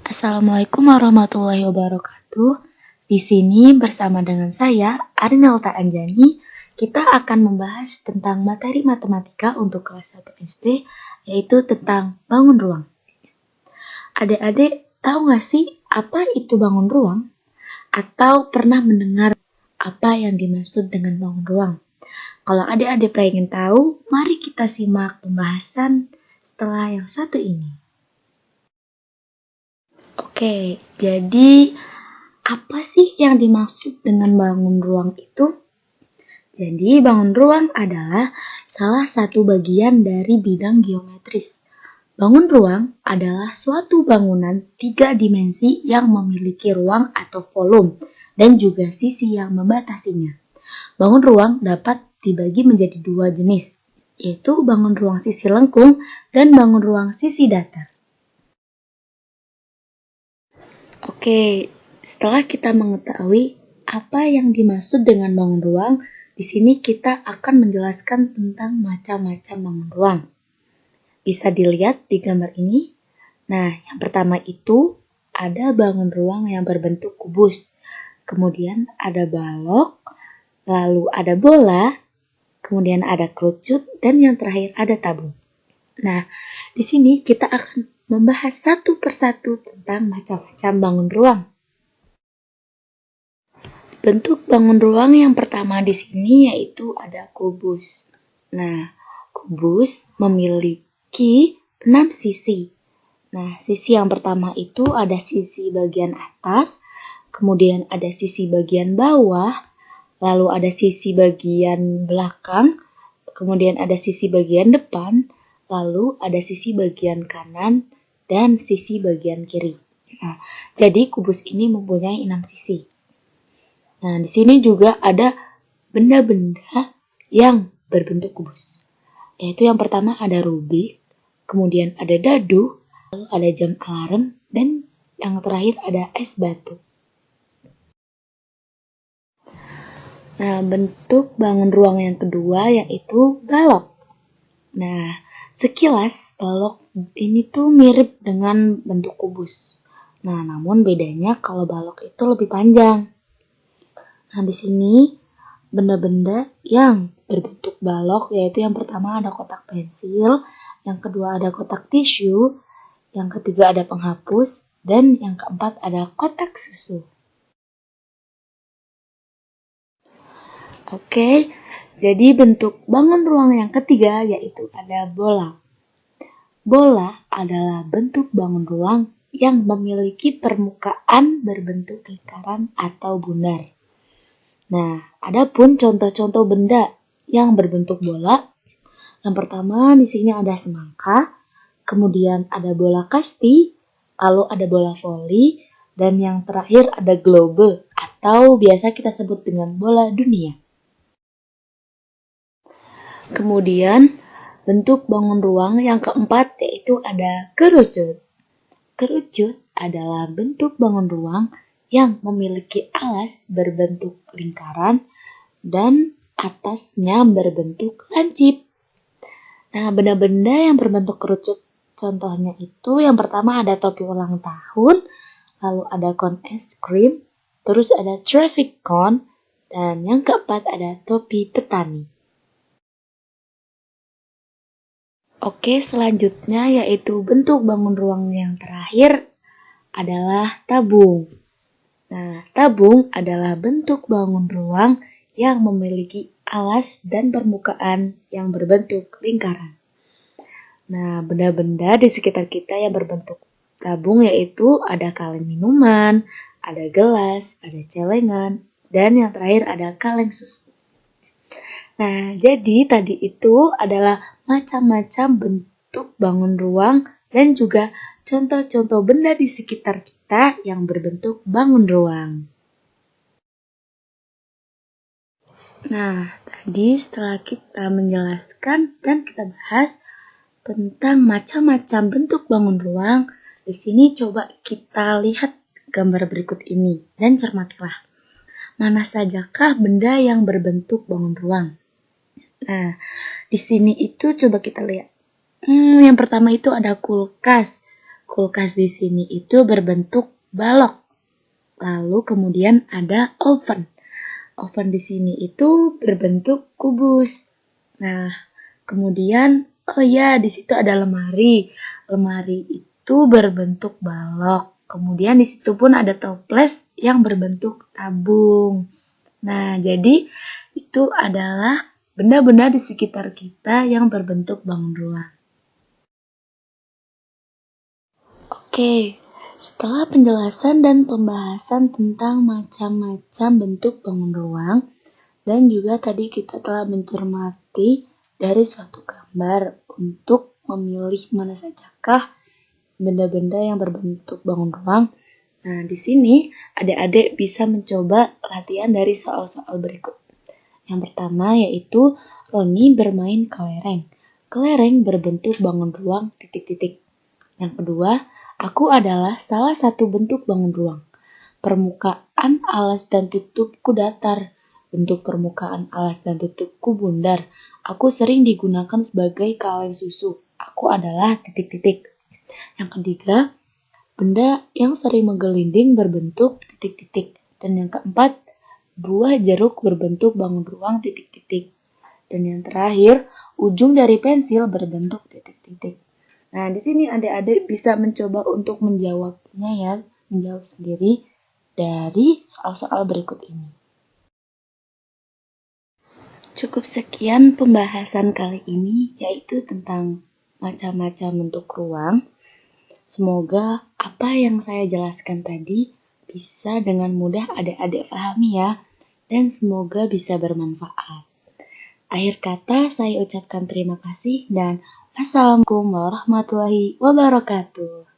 Assalamualaikum warahmatullahi wabarakatuh. Di sini bersama dengan saya, Arinalta Anjani, kita akan membahas tentang materi matematika untuk kelas 1 SD, yaitu tentang bangun ruang. Adik-adik tahu nggak sih apa itu bangun ruang? Atau pernah mendengar apa yang dimaksud dengan bangun ruang? Kalau adik-adik pengen tahu, mari kita simak pembahasan setelah yang satu ini. Oke, jadi apa sih yang dimaksud dengan bangun ruang itu? Jadi bangun ruang adalah salah satu bagian dari bidang geometris. Bangun ruang adalah suatu bangunan 3 dimensi yang memiliki ruang atau volume dan juga sisi yang membatasinya. Bangun ruang dapat dibagi menjadi 2 jenis, yaitu bangun ruang sisi lengkung dan bangun ruang sisi datar. Oke, setelah kita mengetahui apa yang dimaksud dengan bangun ruang, di sini kita akan menjelaskan tentang macam-macam bangun ruang. Bisa dilihat di gambar ini. Nah, yang pertama itu ada bangun ruang yang berbentuk kubus. Kemudian ada balok, lalu ada bola, kemudian ada kerucut, dan yang terakhir ada tabung. Nah, di sini kita akan membahas satu persatu tentang macam-macam bangun ruang. Bentuk bangun ruang yang pertama di sini yaitu ada kubus. Nah, kubus memiliki 6 sisi. Nah, sisi yang pertama itu ada sisi bagian atas, kemudian ada sisi bagian bawah, lalu ada sisi bagian belakang, kemudian ada sisi bagian depan, lalu ada sisi bagian kanan, dan sisi bagian kiri. Nah, jadi kubus ini mempunyai 6 sisi. Nah, di sini juga ada benda-benda yang berbentuk kubus. Yaitu yang pertama ada rubik, kemudian ada dadu, lalu ada jam alarm, dan yang terakhir ada es batu. Nah, bentuk bangun ruang yang kedua yaitu balok. Nah, sekilas balok ini tuh mirip dengan bentuk kubus. Nah, namun bedanya kalau balok itu lebih panjang. Nah, di sini benda-benda yang berbentuk balok yaitu yang pertama ada kotak pensil, yang kedua ada kotak tisu, yang ketiga ada penghapus, dan yang keempat ada kotak susu. Oke, jadi bentuk bangun ruang yang ketiga yaitu ada bola. Bola adalah bentuk bangun ruang yang memiliki permukaan berbentuk lingkaran atau bundar. Nah, ada pun contoh-contoh benda yang berbentuk bola. Yang pertama di sini ada semangka, kemudian ada bola kasti, lalu ada bola voli, dan yang terakhir ada globe atau biasa kita sebut dengan bola dunia. Kemudian bentuk bangun ruang yang keempat yaitu ada kerucut. Kerucut adalah bentuk bangun ruang yang memiliki alas berbentuk lingkaran dan atasnya berbentuk lancip. Nah, benda-benda yang berbentuk kerucut contohnya itu yang pertama ada topi ulang tahun, lalu ada kon es krim, terus ada traffic cone, dan yang keempat ada topi petani. Oke, selanjutnya yaitu bentuk bangun ruang yang terakhir adalah tabung. Nah, tabung adalah bentuk bangun ruang yang memiliki alas dan permukaan yang berbentuk lingkaran. Nah, benda-benda di sekitar kita yang berbentuk tabung yaitu ada kaleng minuman, ada gelas, ada celengan, dan yang terakhir ada kaleng susu. Nah, jadi tadi itu adalah macam-macam bentuk bangun ruang dan juga contoh-contoh benda di sekitar kita yang berbentuk bangun ruang. Nah, tadi setelah kita menjelaskan dan kita bahas tentang macam-macam bentuk bangun ruang, di sini coba kita lihat gambar berikut ini dan cermatilah. Mana sajakah benda yang berbentuk bangun ruang? Nah, di sini itu coba kita lihat. Yang pertama itu ada kulkas. kulkas di sini itu berbentuk balok. Lalu kemudian ada oven. Oven di sini itu berbentuk kubus. Nah, kemudian di situ ada lemari. Lemari itu berbentuk balok. Kemudian di situ pun ada toples yang berbentuk tabung. Nah, jadi itu adalah benda-benda di sekitar kita yang berbentuk bangun ruang. Oke, setelah penjelasan dan pembahasan tentang macam-macam bentuk bangun ruang, dan juga tadi kita telah mencermati dari suatu gambar untuk memilih mana sajakah benda-benda yang berbentuk bangun ruang. Nah, di sini adik-adik bisa mencoba latihan dari soal-soal berikut. Yang pertama yaitu Roni bermain kelereng. Kelereng berbentuk bangun ruang ... Yang kedua, aku adalah salah satu bentuk bangun ruang. Permukaan alas dan tutupku datar. Bentuk permukaan alas dan tutupku bundar. Aku sering digunakan sebagai kaleng susu. Aku adalah ... Yang ketiga, benda yang sering menggelinding berbentuk ... Dan yang keempat, buah jeruk berbentuk bangun ruang ... Dan yang terakhir, ujung dari pensil berbentuk ... Nah, di sini adik-adik bisa mencoba untuk menjawabnya ya, menjawab sendiri dari soal-soal berikut ini. Cukup sekian pembahasan kali ini, yaitu tentang macam-macam bentuk ruang. Semoga apa yang saya jelaskan tadi bisa dengan mudah adik-adik pahami ya, dan semoga bisa bermanfaat. Akhir kata saya ucapkan terima kasih dan Assalamualaikum warahmatullahi wabarakatuh.